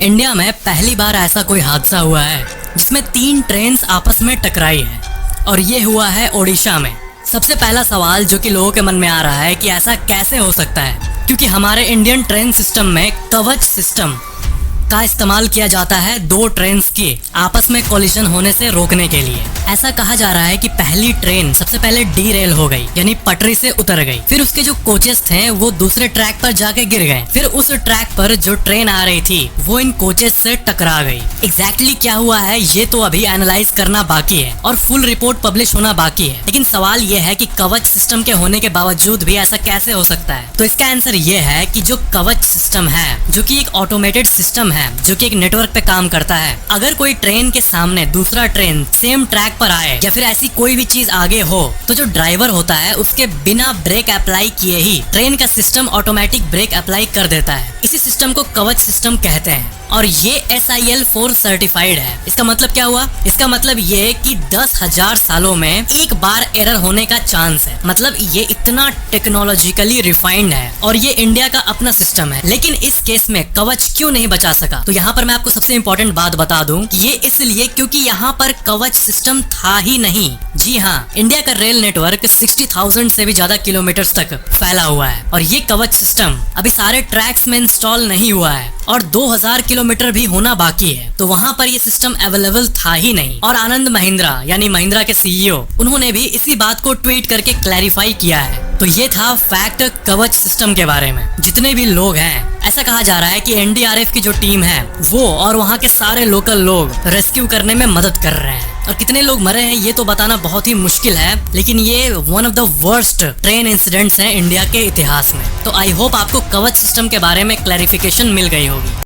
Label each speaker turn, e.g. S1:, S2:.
S1: India में पहली बार ऐसा कोई हादसा हुआ है जिसमें 3 ट्रेन्स आपस में टकराई है और ये हुआ है ओडिशा में। सबसे पहला सवाल जो कि लोगों के मन में आ रहा है कि ऐसा कैसे हो सकता है, क्योंकि हमारे इंडियन ट्रेन सिस्टम में कवच सिस्टम का इस्तेमाल किया जाता है 2 ट्रेन्स के आपस में कोलिजन होने से रोकने के लिए। ऐसा कहा जा रहा है कि पहली ट्रेन सबसे पहले डीरेल हो गई, यानी पटरी से उतर गई। फिर उसके जो कोचेस थे वो दूसरे ट्रैक पर जाके गिर गए। फिर उस ट्रैक पर जो ट्रेन आ रही थी वो इन कोचेस से टकरा गई। एग्जैक्टली क्या हुआ है ये तो अभी एनालाइज करना बाकी है और फुल रिपोर्ट पब्लिश होना बाकी है। लेकिन सवाल ये है कि कवच सिस्टम के होने के बावजूद भी ऐसा कैसे हो सकता है। तो इसका आंसर ये है कि जो कवच सिस्टम है, जो कि एक ऑटोमेटेड सिस्टम है, जो कि एक नेटवर्क पे काम करता है। अगर कोई ट्रेन के सामने दूसरा ट्रेन सेम ट्रैक पर आए या फिर ऐसी कोई भी चीज आगे हो, तो जो ड्राइवर होता है उसके बिना ब्रेक अप्लाई किए ही ट्रेन का सिस्टम ऑटोमेटिक ब्रेक अप्लाई कर देता है। इसी सिस्टम को कवच सिस्टम कहते हैं और ये SIL 4 सर्टिफाइड है। इसका मतलब क्या हुआ? इसका मतलब ये कि 10,000 सालों में एक बार एरर होने का चांस है। मतलब ये इतना टेक्नोलॉजिकली रिफाइंड है और ये इंडिया का अपना सिस्टम है। लेकिन इस केस में कवच क्यों नहीं बचा सका? तो यहाँ पर मैं आपको सबसे इम्पोर्टेंट बात बता दूं कि ये इसलिए क्योंकि यहाँ पर कवच सिस्टम था ही नहीं। जी हाँ, इंडिया का रेल नेटवर्क 60,000 से भी ज्यादा किलोमीटर तक फैला हुआ है और ये कवच सिस्टम अभी सारे ट्रैक्स में इंस्टॉल नहीं हुआ है और 2000 किलोमीटर भी होना बाकी है। तो वहाँ पर ये सिस्टम अवेलेबल था ही नहीं। और आनंद महिंद्रा यानी महिंद्रा के CEO उन्होंने भी इसी बात को ट्वीट करके क्लैरिफाई किया है। तो ये था फैक्ट कवच सिस्टम के बारे में। जितने भी लोग हैं, ऐसा कहा जा रहा है कि NDRF की जो टीम है वो और वहाँ के सारे लोकल लोग रेस्क्यू करने में मदद कर रहे हैं। और कितने लोग मरे हैं ये तो बताना बहुत ही मुश्किल है, लेकिन ये one of the worst train incidents हैं इंडिया के इतिहास में। तो आई होप आपको कवच सिस्टम के बारे में क्लैरिफिकेशन मिल गई होगी।